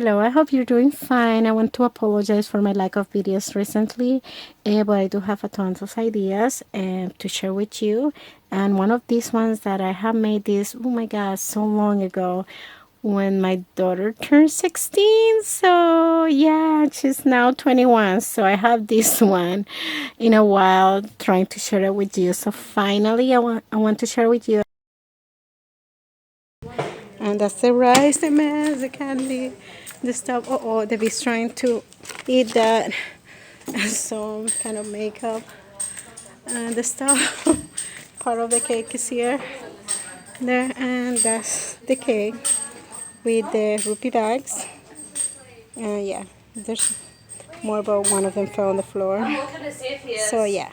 Hello, I hope you're doing fine. I want to apologize for my lack of videos recently, but I do have a tons of ideas to share with you. And one of these ones that I have made this, oh my god, so long ago when my daughter turned 16. So yeah, she's now 21. So I have this one in a while trying to share it with you. So finally, I want to share with you. And that's the rice, the mess, the candy, the stuff. Oh, the bee's trying to eat that. Some kind of makeup and the stuff. Part of the cake is here, there, and that's the cake with the rupee bags. Yeah, there's more, but one of them fell on the floor. So yeah.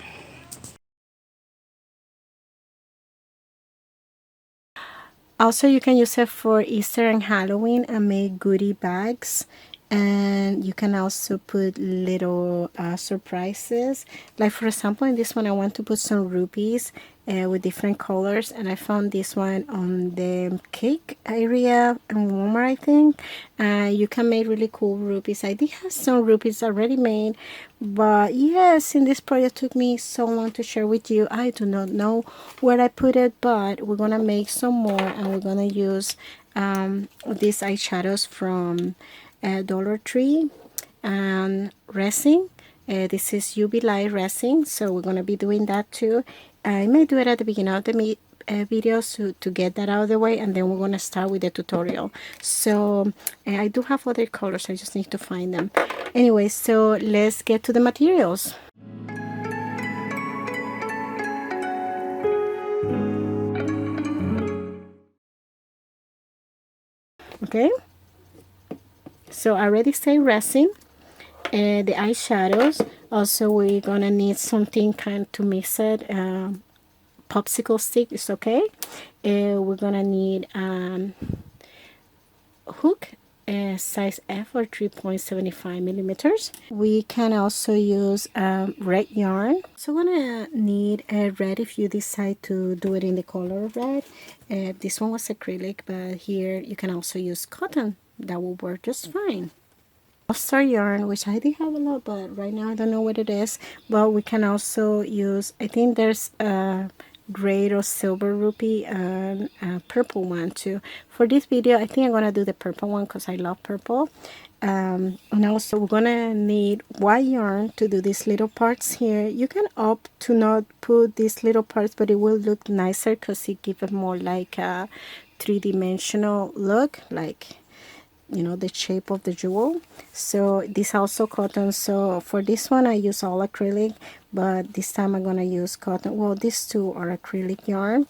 Also, you can use it for Easter and Halloween and make goodie bags. And you can also put little surprises. Like, for example, in this one, I want to put some rupees with different colors. And I found this one on the cake area in Walmart, I think. You can make really cool rupees. I did have some rupees already made. But yes, in this project took me so long to share with you. I do not know where I put it, but we're gonna make some more, and we're gonna use these eyeshadows from Dollar Tree and resin. This is UV light resin, so we're gonna be doing that too. I may do it at the beginning of the video to get that out of the way, and then we're gonna start with the tutorial. So I do have other colors, I just need to find them. Anyway, so let's get to the materials. Okay, so I already say resin. The eyeshadows, also we're gonna need something kind to mix it. Popsicle stick is okay. We're gonna need hook, size F or 3.75 millimeters. We can also use red yarn. So we're gonna need a red if you decide to do it in the color red. This one was acrylic, but here you can also use cotton. That will work just fine. Star yarn, which I did have a lot, but right now I don't know what it is. But we can also use, I think there's a gray or silver rupee and a purple one too. For this video, I think I'm gonna do the purple one because I love purple. And also we're gonna need white yarn to do these little parts here. You can opt to not put these little parts, but it will look nicer because it gives it more like a three-dimensional look, like, you know, the shape of the jewel. So this also cotton. So for this one I use all acrylic, but this time I'm gonna use cotton. Well, these two are acrylic yarn,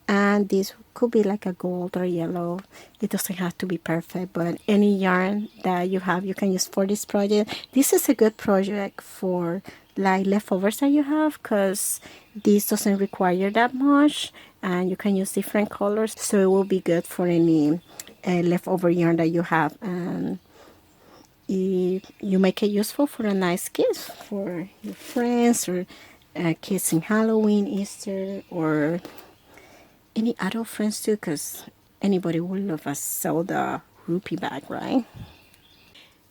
and this could be like a gold or yellow. It doesn't have to be perfect, but any yarn that you have you can use for this project. This is a good project for like leftovers that you have, because this doesn't require that much, and you can use different colors, so it will be good for any leftover yarn that you have, and you make it useful for a nice gift for your friends, or kids in Halloween, Easter, or any adult friends too, because anybody will love a Zelda Rupee bag, right?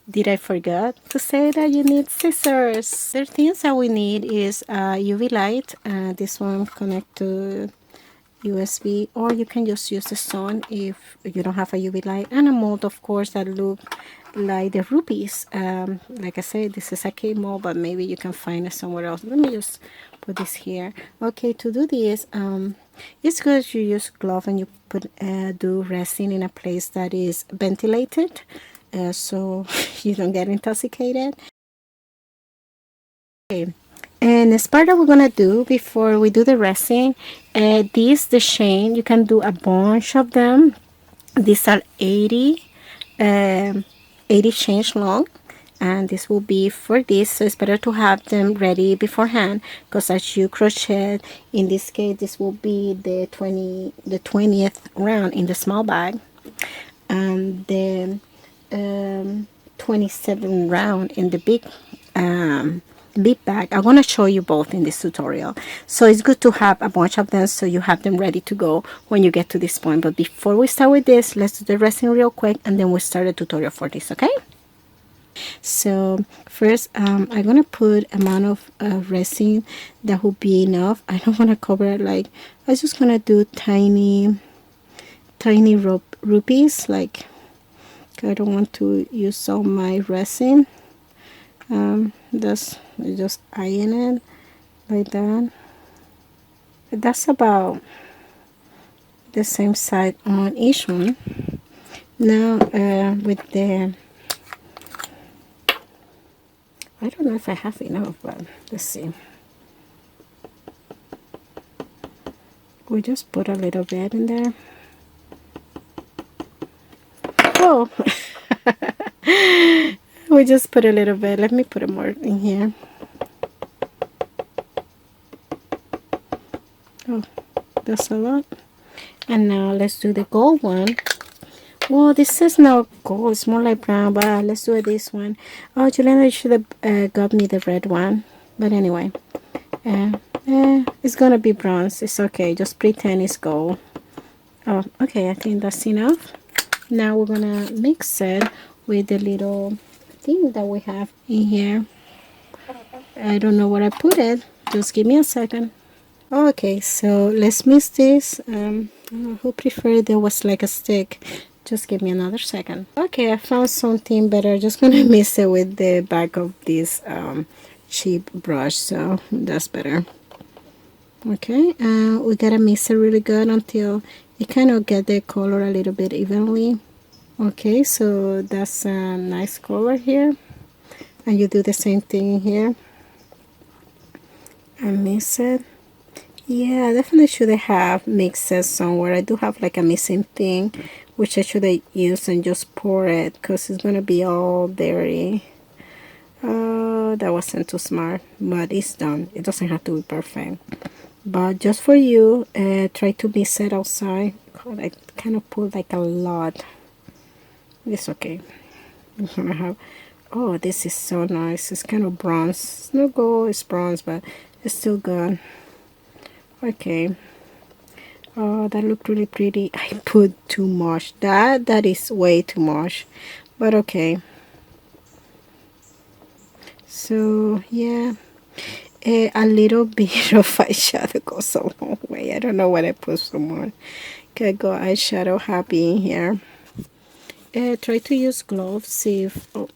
Did I forget to say that you need scissors? The things that we need is UV light. This one connect to USB, or you can just use the sun if you don't have a UV light, and a mold, of course, that look like the rupees. Like I said, this is a K mold, but maybe you can find it somewhere else. Let me just put this here. Okay, to do this, it's good if you use glove and you put do resin in a place that is ventilated, so you don't get intoxicated. Okay. And the part that we're gonna do before we do the resin, the chain, you can do a bunch of them. These are 80 chains long, and this will be for this. So it's better to have them ready beforehand, because as you crochet, in this case, this will be the 20th round in the small bag, and the 27th round in the lip bag. I'm going to show you both in this tutorial. So it's good to have a bunch of them so you have them ready to go when you get to this point. But before we start with this, let's do the resin real quick and then we'll start the tutorial for this, okay? So first I'm gonna put amount of resin that will be enough. I don't want to cover it, like I'm just gonna do tiny rupees, like I don't want to use all my resin. Just iron it like that. That's about the same side on each one. Now with the, I don't know if I have enough, but let's see. We just put a little bit in there. Oh, we just put a little bit. Let me put more in here. Oh, that's a lot. And now let's do the gold one. Well, this is not gold, it's more like brown, but let's do this one. Oh, Juliana, you should have got me the red one. But anyway, it's gonna be bronze. It's okay, just pretend it's gold. Oh, okay, I think that's enough. Now we're gonna mix it with the little thing that we have in here. I don't know where I put it. Just give me a second. Okay, so let's mix this. Who preferred there was like a stick? Just give me another second. Okay, I found something better. Just gonna mix it with the back of this cheap brush, so that's better. Okay, we gotta mix it really good until it kind of get the color a little bit evenly. Okay, so that's a nice color here, and you do the same thing here and mix it. Yeah, I definitely should have mixed it somewhere. I do have like a missing thing, which I should have used and just pour it, because it's gonna be all dirty. Oh, that wasn't too smart, but it's done. It doesn't have to be perfect, but just for you, try to mix it outside. I kind of put like a lot. It's okay. I'm gonna have, oh, this is so nice. It's kind of bronze. It's not gold, it's bronze, but it's still good. Okay. Oh, that looked really pretty. I put too much. That is way too much, but okay. So yeah, a little bit of eyeshadow goes a long way. I don't know what I put so much. Okay, go eyeshadow happy in here. Try to use gloves. See if, oh,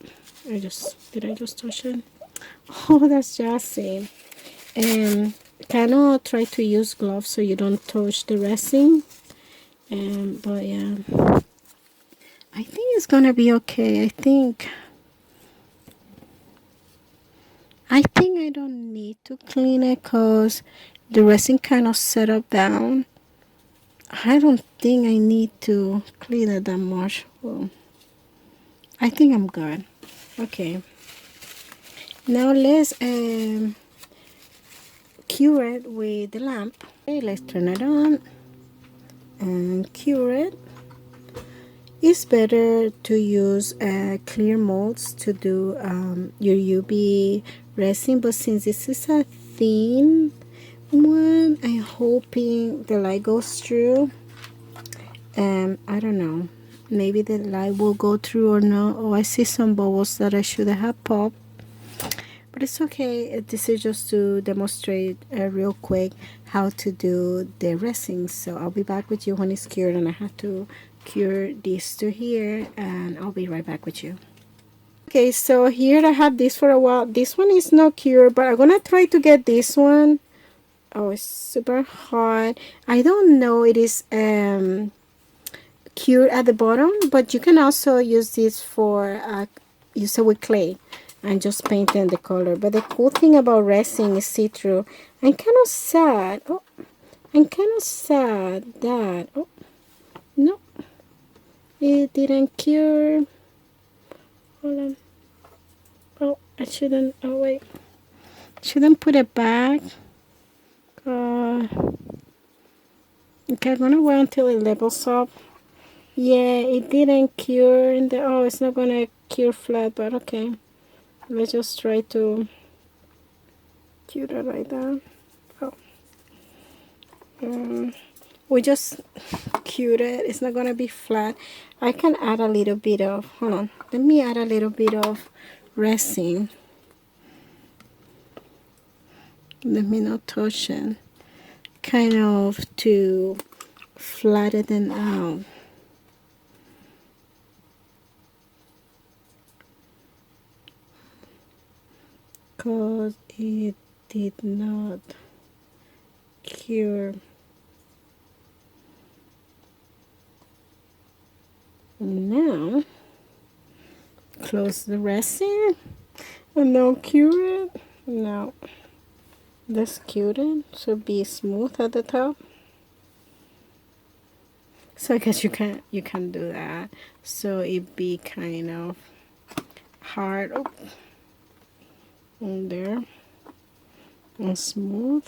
did I just touch it? Oh, that's Jassy. Kind of try to use gloves so you don't touch the resin. But yeah, I think it's gonna be okay. I think I don't need to clean it because the resin kind of settled down. I don't think I need to clean it that much. Well, I think I'm good. Okay, now let's cure it with the lamp. Okay, let's turn it on and cure it. It's better to use clear molds to do your UV resin, but since this is a thin one, I'm hoping the light goes through. I don't know, maybe the light will go through or not. Oh, I see some bubbles that I should have popped, but it's okay. This is just to demonstrate real quick how to do the resin. So I'll be back with you when it's cured, and I have to cure this to here, and I'll be right back with you. Okay, so here I have this for a while. This one is not cured, but I'm gonna try to get this one. Oh, it's super hot. I don't know it is cured at the bottom, but you can also use this for use it with clay and just paint in the color. But the cool thing about resin is see-through. I'm kind of sad. Oh, I'm kind of sad that, oh no, it didn't cure. Hold on. Oh, I shouldn't. Oh wait, shouldn't put it back. Okay, I'm gonna wait until it levels up. Yeah, it didn't cure in the, oh, it's not gonna cure flat, but okay. Let's just try to cuter like that. Oh. We just cute it. It's not gonna be flat. I can add a little bit of, hold on, let me add a little bit of resin. Let me not touch it. Kind of to flatten it out. Because it did not cure. Now, close the resin and now cure it. Now, this cure it should be smooth at the top. So I guess you can do that. So it be kind of hard in there and smooth.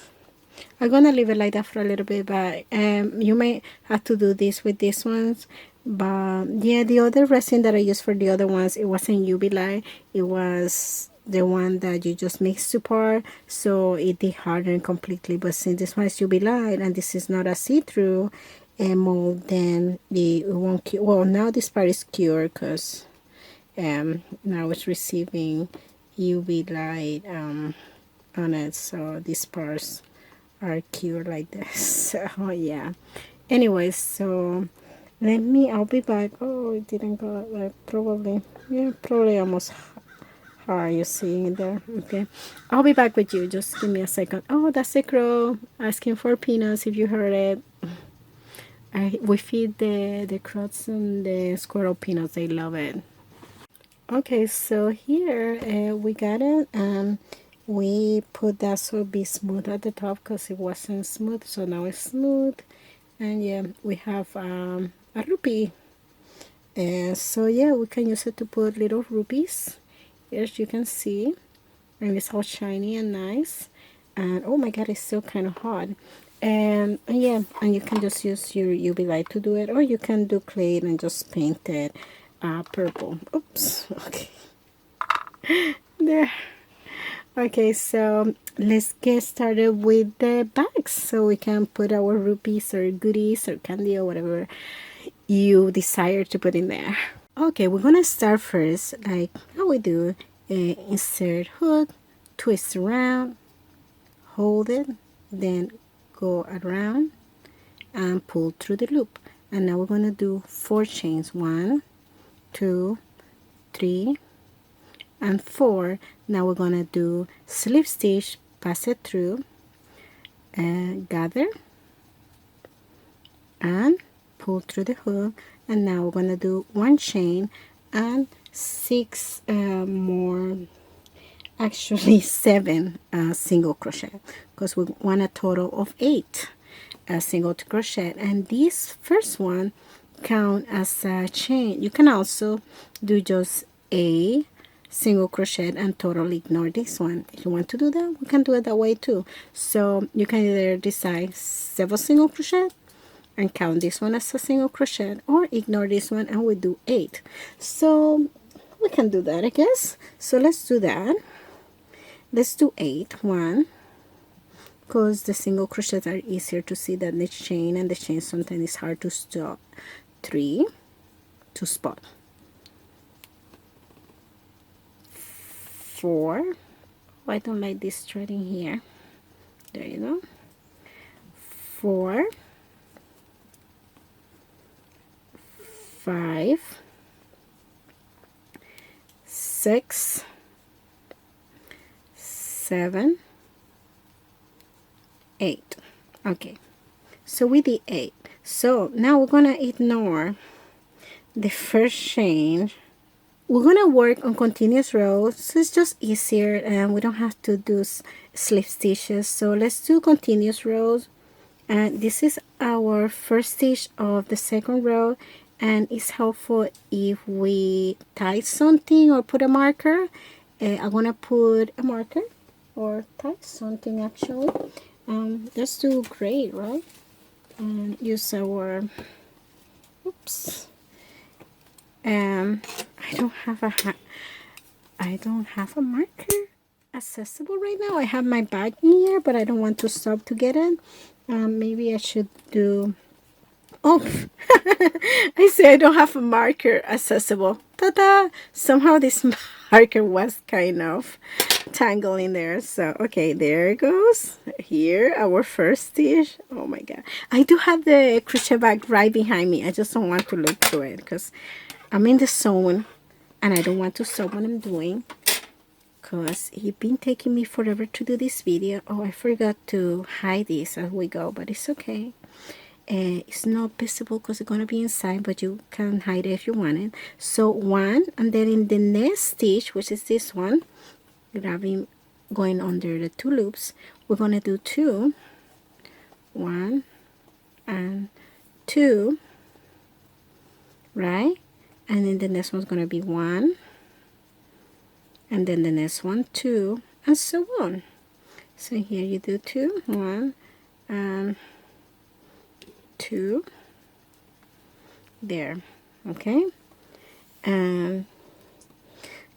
I'm gonna leave it like that for a little bit, but you may have to do this with these ones. But yeah, the other resin that I used for the other ones, it wasn't UV light. It was the one that you just mix apart, so it did harden completely. But since this one is UV light and this is not a see-through mold, then it won't cure. Well, now this part is cured because now it's receiving UV light on it, so these parts are cured like this. So yeah, anyways, so I'll be back. Oh, it didn't go like probably, yeah, probably almost hard, you see in there. Okay, I'll be back with you, just give me a second. Oh, that's the crow asking for peanuts, if you heard it. We feed the crows and the squirrel peanuts, they love it. Okay, so here we got it, and we put that so it be smooth at the top because it wasn't smooth, so now it's smooth. And yeah, we have a rupee, and so yeah, we can use it to put little rupees, as you can see, and it's all shiny and nice. And oh my god, it's still kind of hot. And yeah, and you can just use your UV light to do it, or you can do clay and just paint it purple. Oops. Okay. There. Okay, so let's get started with the bags so we can put our rupees or goodies or candy or whatever you desire to put in there. Okay, we're gonna start first like how we do. Insert hook, twist around, hold it, then go around and pull through the loop. And now we're gonna do 4 chains. 1, 2, 3, and 4. Now we're gonna do slip stitch, pass it through, and gather and pull through the hook. And now we're gonna do 1 chain and 6 more, actually 7 single crochet, because we want a total of 8 single crochet. And this first one count as a chain. You can also do just a single crochet and totally ignore this one. If you want to do that, we can do it that way too. So you can either decide 7 single crochet and count this one as a single crochet, or ignore this one and we do 8. So we can do that, I guess. So let's do that. Let's do 8. 1, because the single crochets are easier to see than the chain, and the chain sometimes is hard to stop. 3, to spot. 4. Oh, I don't like this threading here. There you go. 4, 5, 6, 7, 8. Okay, so we did 8. So now we're gonna ignore the first chain. We're gonna work on continuous rows, so it's just easier and we don't have to do slip stitches. So let's do continuous rows, and this is our first stitch of the second row. And it's helpful if we tie something or put a marker. I'm gonna put a marker or tie something actually. Let's do gray, right? And use our, oops. I don't have a marker. accessible right now. I have my bag in here, but I don't want to stop to get it. Maybe I should do... Oh, I say I don't have a marker accessible. Ta-da! Somehow this marker was kind of tangled in there. So, okay, there it goes. Here, our first stitch. Oh my god. I do have the crochet bag right behind me. I just don't want to look through it because I'm in the zone and I don't want to stop what I'm doing because it's been taking me forever to do this video. Oh, I forgot to hide this as we go, but it's okay. It's not visible because it's going to be inside, but you can hide it if you want it. So one, and then in the next stitch, which is this one, grabbing, going under the two loops, we're going to do two, one and two, right? And then the next one's going to be one, and then the next one two, and so on. So here you do two, one and two there, okay, and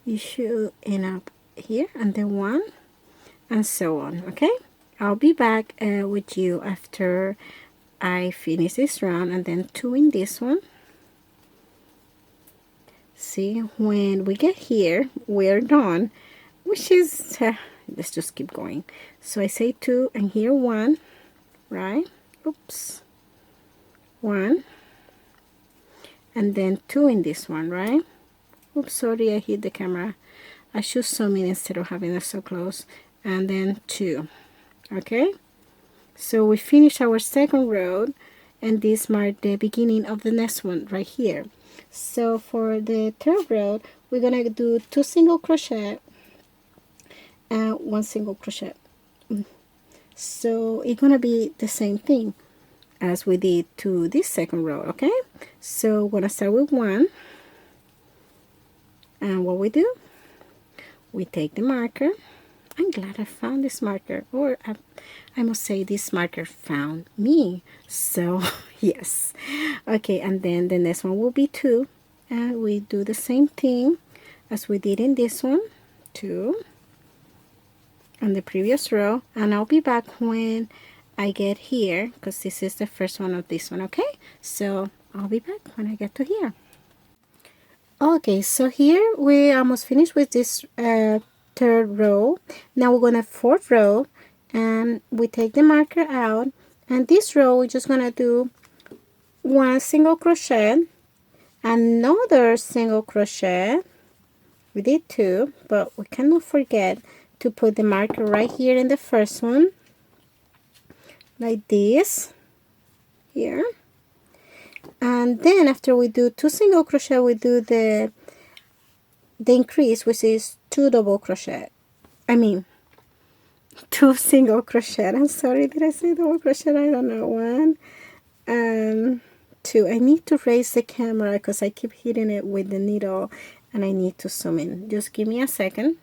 you should end up here and then one and so on. Okay, I'll be back with you after I finish this round and then two in this one. See, when we get here we're done, which is let's just keep going. So I say two and here one, right? Oops, one and then two in this one, right? Oops, sorry, I hit the camera. I should zoom in instead of having it so close. And then two. Okay, so we finish our second row and this marks the beginning of the next one right here. So for the third row we're gonna do two single crochet and one single crochet. So it's gonna be the same thing as we did to this second row. Okay, so we're gonna start with one, and what we do, we take the marker. I'm glad I found this marker, or I must say this marker found me. So yes, okay, and then the next one will be two, and we do the same thing as we did in this one, two on the previous row, and I'll be back when I get here because this is the first one of this one. Okay, so I'll be back when I get to here. Okay, so here we almost finished with this third row. Now we're gonna fourth row and we take the marker out, and this row we're just gonna do one single crochet, another single crochet. We did two, but we cannot forget to put the marker right here in the first one, like this here. And then after we do two single crochet, we do the increase, which is two double crochet. I mean two single crochet. I'm sorry, did I say double crochet? I don't know. One and two. I need to raise the camera because I keep hitting it with the needle and I need to zoom in. Just give me a second.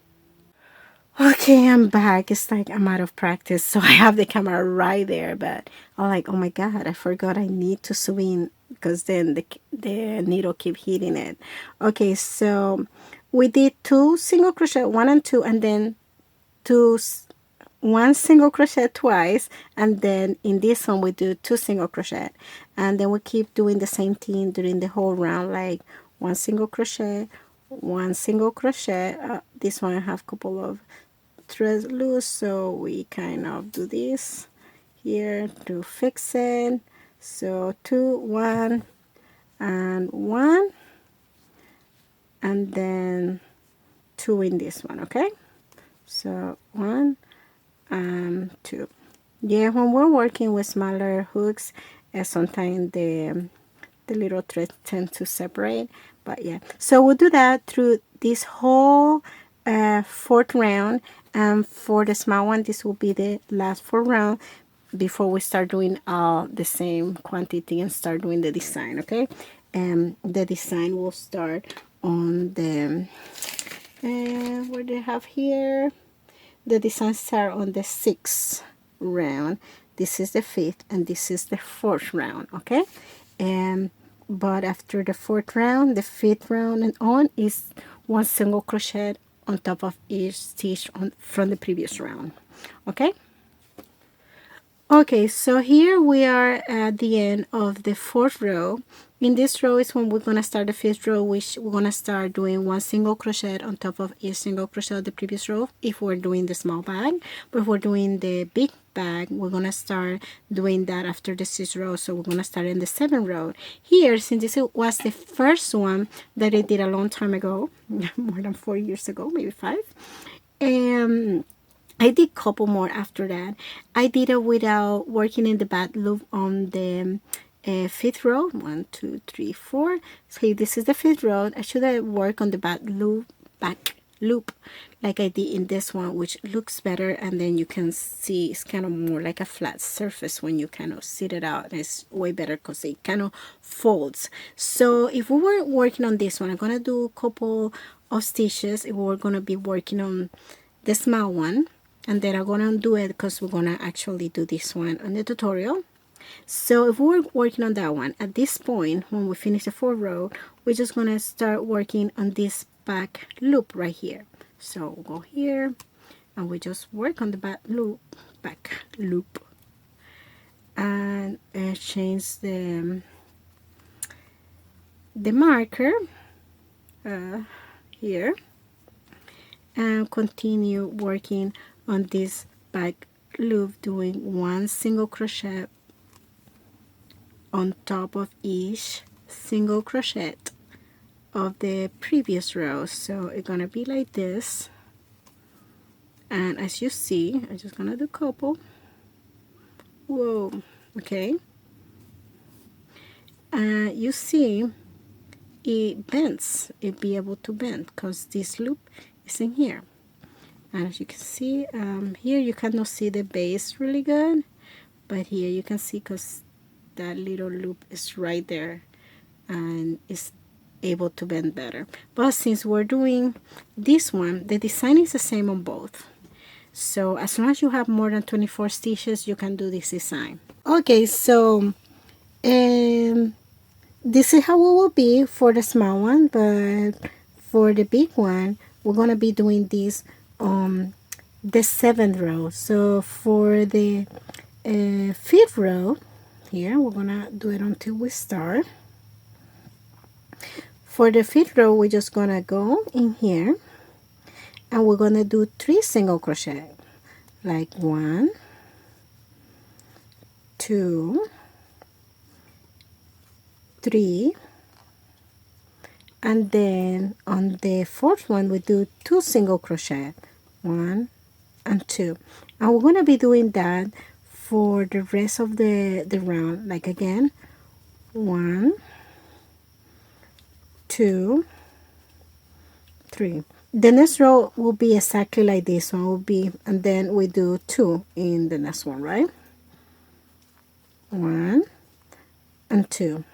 Okay, I'm back. It's like I'm out of practice, so I have the camera right there, but I'm like, oh my god, I forgot I need to zoom in because then the needle keep hitting it. Okay, so we did two single crochet, one and two, and then one single crochet twice, and then in this one we do two single crochet, and then we keep doing the same thing during the whole round, like one single crochet, one single crochet. This one I have a couple of threads loose, so we kind of do this here to fix it. So two, one and one, and then two in this one. Okay, so one and two. Yeah, when we're working with smaller hooks, sometimes the little threads tend to separate, but yeah, so we'll do that through this whole fourth round, and for the small one this will be the last fourth round before we start doing all the same quantity and start doing the design. Okay, and the design will start on the what do you have here? The design start on the sixth round. This is the fifth and this is the fourth round. Okay, but after the fourth round, the fifth round and on is one single crochet on top of each stitch from the previous round. Okay. Okay, so here we are at the end of the 4th row. In this row is when we're going to start the 5th row, which we're going to start doing 1 single crochet on top of each single crochet of the previous row if we're doing the small bag. But if we're doing the big bag, we're going to start doing that after the 6th row. So we're going to start in the 7th row. Here, since this was the first one that I did a long time ago, more than 4 years ago, maybe 5, I did a couple more after that. I did it without working in the back loop on the 5th row. 1, 2, 3, 4. So this is the 5th row. I should have worked on the back loop like I did in this one, which looks better, and then you can see it's kind of more like a flat surface when you kind of sit it out. It's way better because it kind of folds. So if we were working on this one, I'm gonna do a couple of stitches if we're gonna be working on the small one, and then I'm gonna do it because we're gonna actually do this one on the tutorial. So if we're working on that one, at this point when we finish the 4th row, we're just gonna start working on this back loop right here. So we'll go here and we just work on the back loop and change the marker here, and continue working on this back loop, doing 1 single crochet on top of each single crochet of the previous row. So it's gonna be like this, and as you see, I'm just gonna do a couple. Whoa, okay, and you see it bends. It be able to bend because this loop is in here. And as you can see, here you cannot see the base really good, but here you can see because that little loop is right there and it's able to bend better. But since we're doing this one, the design is the same on both. So as long as you have more than 24 stitches, you can do this design. Okay, so this is how it will be for the small one, but for the big one, we're gonna be doing this the 7th row. So for the 5th row here, we're gonna do it until we start. For the 5th row, we're just gonna go in here and we're gonna do 3 single crochet, like 1, 2, 3, and then on the 4th one we do 2 single crochet, 1 and 2, and we're going to be doing that for the rest of the round. Like again, 1, 2, 3. The next row will be exactly like this one will be, and then we do 2 in the next one, right? 1 and 2.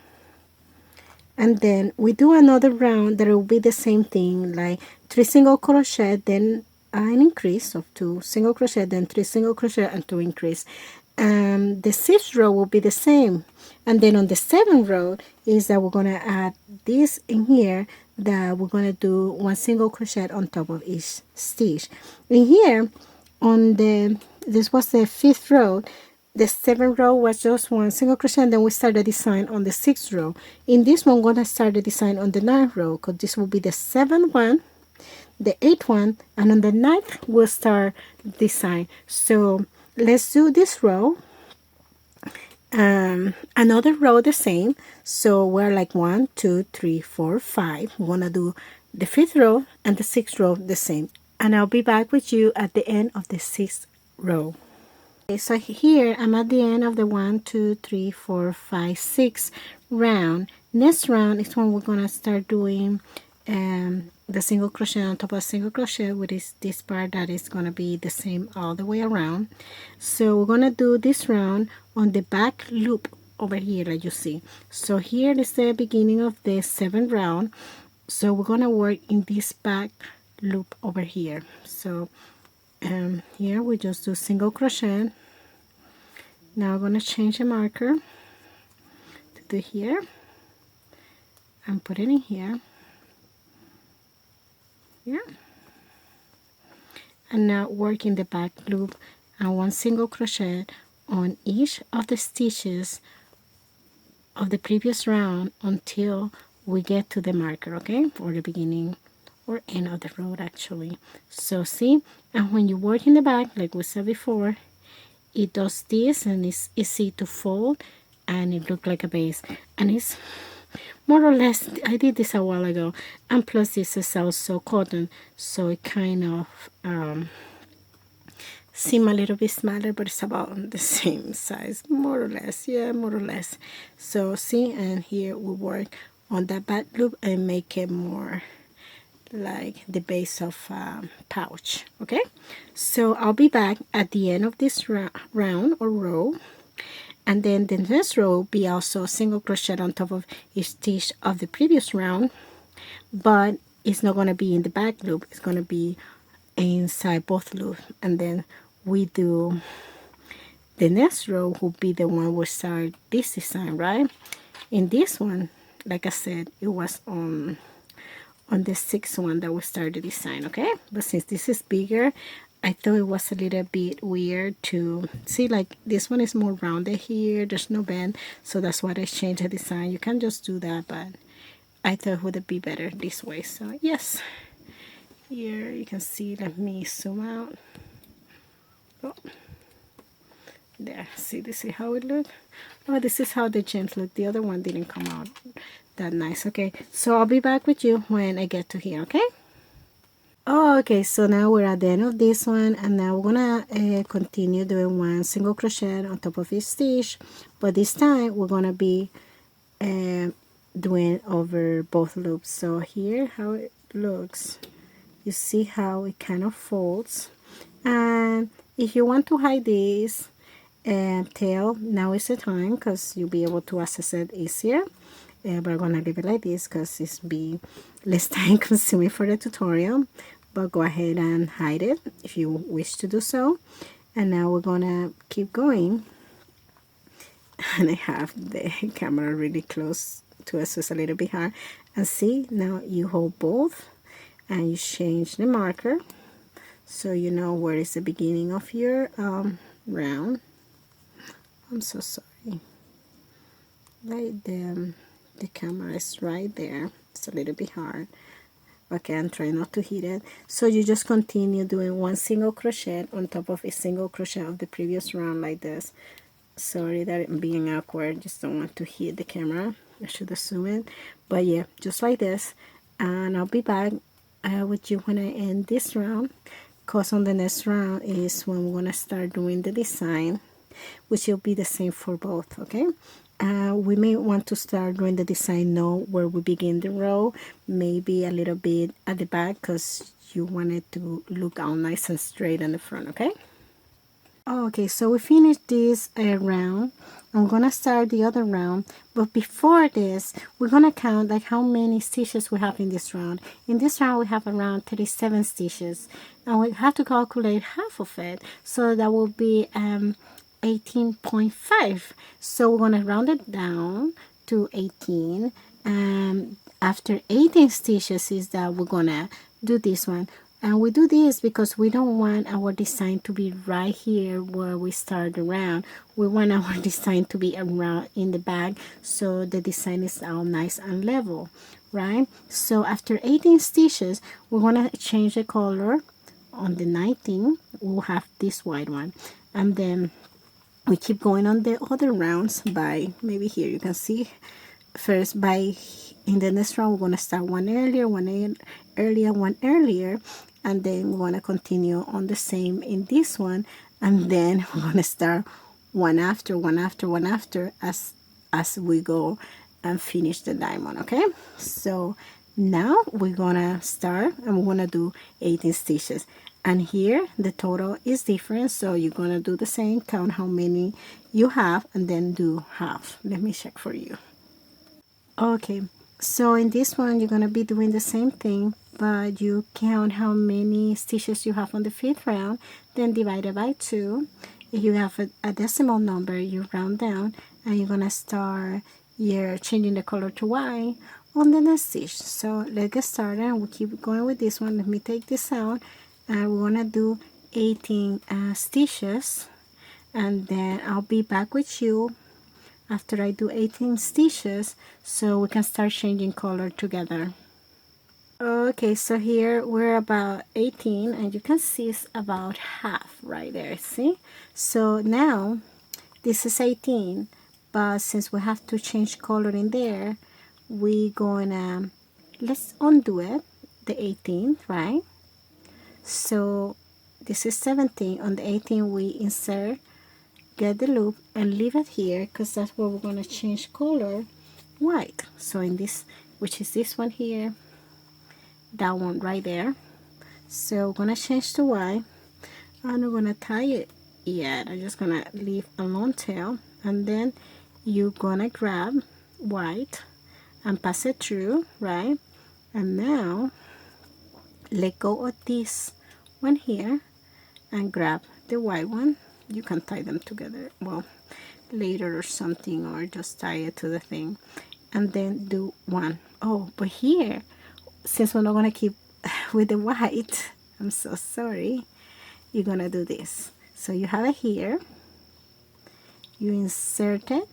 And then we do another round that will be the same thing, like 3 single crochet, then an increase of 2 single crochet, then 3 single crochet and 2 increase. The 6th row will be the same. And then on the 7th row is that we're going to add this in here, that we're going to do 1 single crochet on top of each stitch. In here, on this was the 5th row, the 7th row was just 1 single crochet, and then we start the design on the 6th row. In this one, we're going to start the design on the 9th row, because this will be the 7th one, the 8th one, and on the 9th, we'll start design. So let's do this row. Another row the same. So we're like 1, 2, 3, 4, 5. We're going to do the 5th row and the 6th row the same. And I'll be back with you at the end of the 6th row. Okay, so here I'm at the end of the 1, 2, 3, 4, 5, 6 round. Next round is when we're gonna start doing the single crochet on top of single crochet, which is this part that is gonna be the same all the way around. So we're gonna do this round on the back loop over here, like you see. So here is the beginning of the 7th round. So we're gonna work in this back loop over here. So here we just do single crochet. Now I'm going to change the marker to do here and put it in here. Yeah. and now working the back loop and 1 single crochet on each of the stitches of the previous round until we get to the marker, okay, or the beginning or end of the row actually. So see, and when you work in the back like we said before, it does this and it's easy to fold and it looks like a base, and it's more or less, I did this a while ago, and plus this is also cotton, so it kind of seem a little bit smaller, but it's about the same size, more or less. Yeah, more or less. So see, and here we work on that back loop and make it more like the base of pouch. Okay, so I'll be back at the end of this round or row, and then the next row will be also single crochet on top of each stitch of the previous round, but it's not going to be in the back loop, it's going to be inside both loops. And then we do the next row will be the one we start this design, right? In this one, like I said, it was on the sixth one that we started the design, okay? But since this is bigger, I thought it was a little bit weird to see, like this one is more rounded here, there's no bend, so that's why I changed the design. You can just do that, but I thought it would be better this way. So yes, here you can see, let me zoom out. Oh, there, see, this is how it looked. Oh, this is how the gems look. The other one didn't come out that nice. Okay, so I'll be back with you when I get to here, okay? Oh, okay, so now we're at the end of this one, and now we're gonna continue doing 1 single crochet on top of each stitch, but this time we're gonna be doing over both loops. So here how it looks, you see how it kind of folds, and if you want to hide this tail, now is the time, because you'll be able to access it easier. But I'm gonna leave it like this because it's be less time consuming for the tutorial, but go ahead and hide it if you wish to do so. And now we're gonna keep going, and I have the camera really close to us, so it's a little bit hard. And see, now you hold both and you change the marker so you know where is the beginning of your round. I'm so sorry, like the camera is right there, it's a little bit hard. Okay, I'm trying not to hit it. So you just continue doing 1 single crochet on top of a single crochet of the previous round like this. Sorry that I'm being awkward, just don't want to hit the camera. I should assume it, but yeah, just like this. And I'll be back with you when I end this round, because on the next round is when we're gonna start doing the design, which will be the same for both. Okay, we may want to start doing the design now where we begin the row, maybe a little bit at the back, because you want it to look all nice and straight in the front. Okay. Okay, so we finished this round. I'm gonna start the other round, but before this we're gonna count like how many stitches we have in this round. In this round we have around 37 stitches, and we have to calculate half of it, so that will be 18.5. So we're gonna round it down to 18, and after 18 stitches is that we're gonna do this one. And we do this because we don't want our design to be right here where we start the round. We want our design to be around in the back, so the design is all nice and level, right? So after 18 stitches, we're gonna change the color. On the 19th, we'll have this white one, and then we keep going on the other rounds by, maybe here you can see, first by, in the next round we're gonna start one earlier, one earlier, one earlier, and then we're going to continue on the same in this one, and then we're going to start one after one after one after as we go and finish the diamond. Okay, so now we're gonna start and we're gonna do 18 stitches, and here the total is different, so you're gonna do the same, count how many you have and then do half. Let me check for you. Okay, so in this one you're gonna be doing the same thing, but you count how many stitches you have on the 5th round, then divide it by 2. If you have a decimal number, you round down, and you're gonna start, you're changing the color to white on the next stitch. So let's get started, and we'll keep going with this one. Let me take this out and we want to do 18 stitches, and then I'll be back with you after I do 18 stitches so we can start changing color together. Okay, so here we're about 18, and you can see it's about half right there, see? So now this is 18, but since we have to change color in there, we gonna, let's undo it, the 18, right? So this is 17. On the 18 we insert, get the loop, and leave it here because that's where we're gonna change color, white. So in this, which is this one here, that one right there. So we're gonna change to white. I'm not gonna tie it yet. I'm just gonna leave a long tail, and then you're gonna grab white and pass it through, right? And now let go of this one here and grab the white one. You can tie them together, well, later or something, or just tie it to the thing, and then do one. Oh, but here, since we're not gonna keep with the white, I'm so sorry, you're gonna do this. So you have it here, you insert it,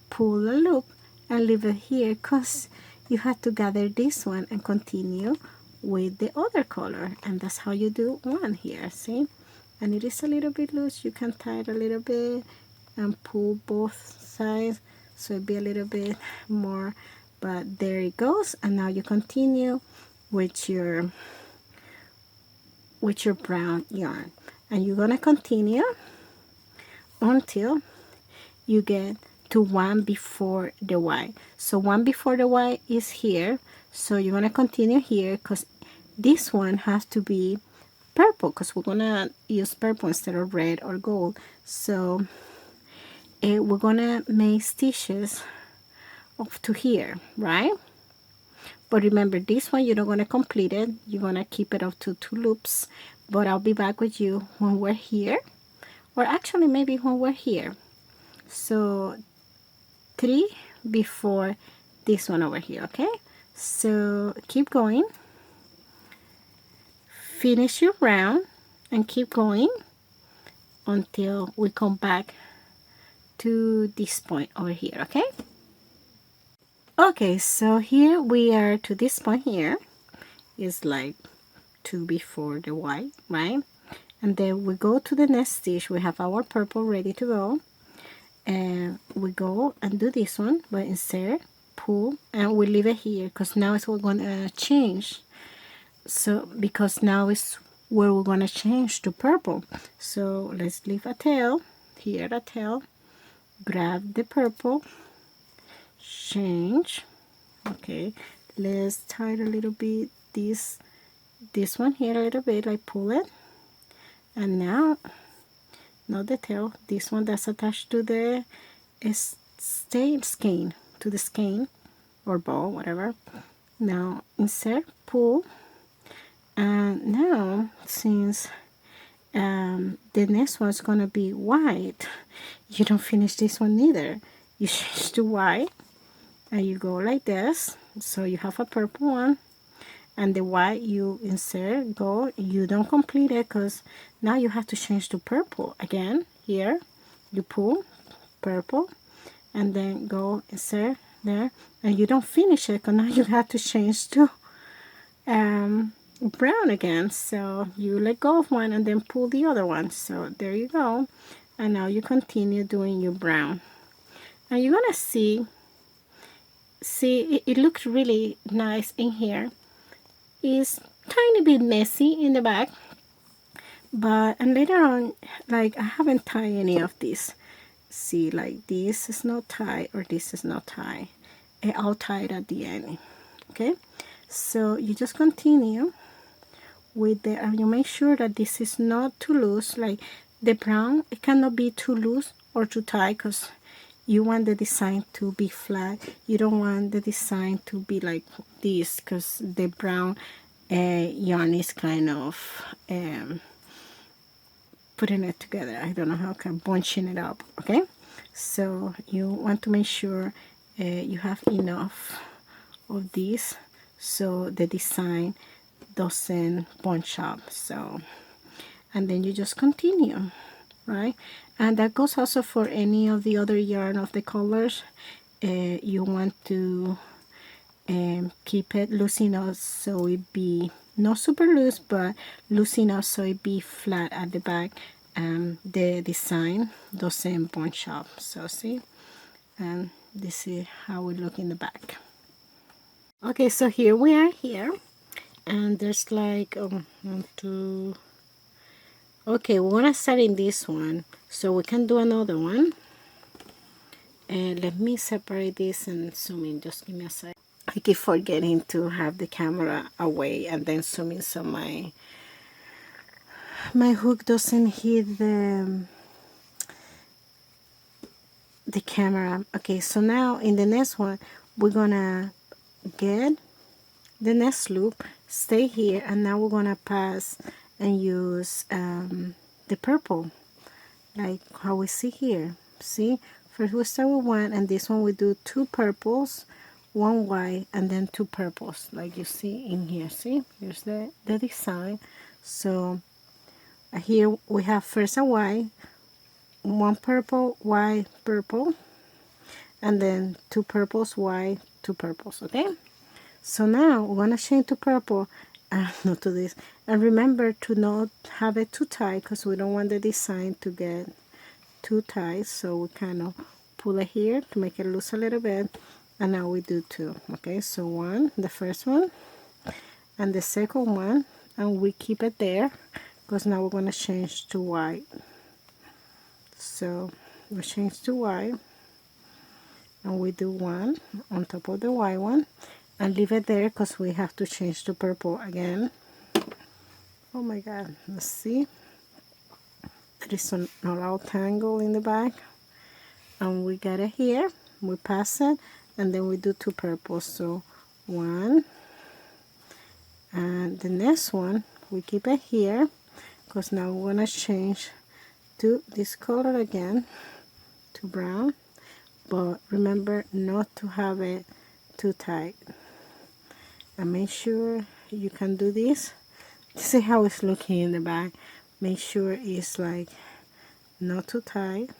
pull the loop, and leave it here because you have to gather this one and continue with the other color, and that's how you do one here, see? And it is a little bit loose. You can tie it a little bit and pull both sides so it'll be a little bit more, but there it goes. And now you continue with your brown yarn, and you're gonna continue until you get to one before the white. So one before the white is here, so you're gonna continue here because this one has to be purple because we're gonna use purple instead of red or gold. So we're gonna make stitches up to here, right? But remember, this one you're not gonna complete it, you're gonna keep it up to 2 loops. But I'll be back with you when we're here, or actually maybe when we're here. So 3 before this one over here, okay? So keep going, finish your round, and keep going until we come back to this point over here, okay? Okay, so here we are to this point here. Is like 2 before the white, right? And then we go to the next stitch. We have our purple ready to go, and we go and do this one, but insert, pull, and we leave it here because now it's we're gonna change. So because now is where we're gonna change to purple. So let's leave a tail here, a tail, grab the purple, change. Okay, let's tie it a little bit, this one here a little bit, like pull it, and now not the tail, this one that's attached to the skein, to the skein or ball, whatever. Now insert, pull, and now since the next one's gonna be white, you don't finish this one either. You change to white and you go like this. So you have a purple one, and the white you insert, go, you don't complete it because now you have to change to purple again. Here you pull purple and then go insert there, and you don't finish it because now you have to change to brown again. So you let go of one and then pull the other one. So there you go, and now you continue doing your brown, and you're gonna see it looks really nice in here. It's tiny bit messy in the back, but and later on, like I haven't tied any of these. See, like this is not tied or this is not tied, and I'll tie it at the end. Okay, so you just continue with the, and you make sure that this is not too loose. Like the brown, it cannot be too loose or too tight because you want the design to be flat. You don't want the design to be like this because the brown yarn is kind of putting it together. I don't know how I'm bunching it up. Okay, so you want to make sure you have enough of this so the design doesn't bunch up. So, and then you just continue, right? And that goes also for any of the other yarn of the colors. You want to keep it loose enough so it be not super loose, but loose enough so it be flat at the back. The design doesn't bunch up. So see, and this is how we look in the back. Okay, so here we are here, and there's like 1, 2. Okay, we're gonna start in this one, so we can do another one. And let me separate this and zoom in. Just give me a sec. I keep forgetting to have the camera away and then zoom in so my hook doesn't hit the camera. Okay, so now in the next one we're gonna get the next loop, stay here, and now we're gonna pass and use the purple, like how we see here. See, first we start with one, and this one we do 2 purples, 1 white, and then 2 purples, like you see in here. See, here's the design. So here we have first a white, 1 purple, white, purple, and then 2 purples, white, 2 purples. Okay, so now we're gonna change to purple and not to this, and remember to not have it too tight because we don't want the design to get too tight. So we kind of pull it here to make it loose a little bit, and now we do 2. Okay, so 1, the first one, and the second one, and we keep it there because now we're going to change to white. So we change to white, and we do 1 on top of the white one, and leave it there because we have to change to purple again. Oh my god, let's see, there is a little tangle in the back, and we got it here. We pass it, and then we do 2 purples. So 1, and the next one we keep it here because now we're gonna change to this color again, to brown, but remember not to have it too tight, and make sure you can do this. This is how it's looking in the back. Make sure it's like not too tight,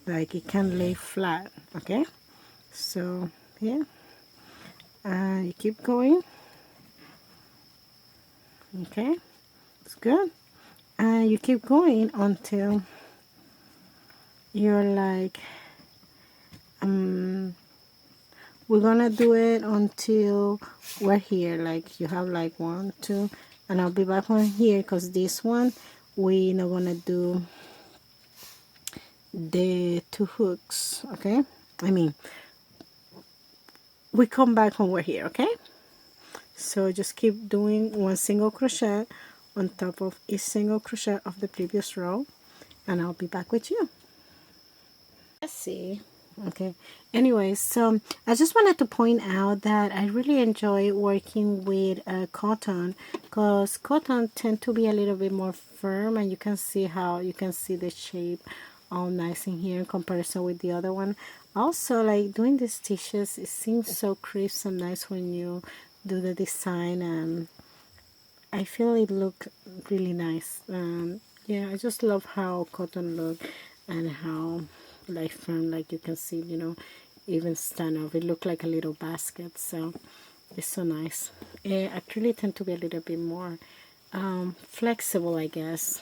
like it can lay flat. Okay, so yeah, and you keep going. Okay, it's good, and you keep going until you're like we're gonna do it until we're here, like you have like 1, 2, and I'll be back on here because this one we're not gonna do the 2 hooks. Okay, I mean we come back when we're here. Okay, so just keep doing 1 single crochet on top of each single crochet of the previous row, and I'll be back with you. Let's see. Okay, anyway, so I just wanted to point out that I really enjoy working with cotton, because cotton tend to be a little bit more firm, and you can see the shape all nice in here in comparison with the other one. Also, like doing these stitches, it seems so crisp and nice when you do the design, and I feel it look really nice. Yeah, I just love how cotton look, and how like firm, like you can see, you know, even stand up, it look like a little basket. So it's so nice. Acrylic tend to be a little bit more flexible, I guess,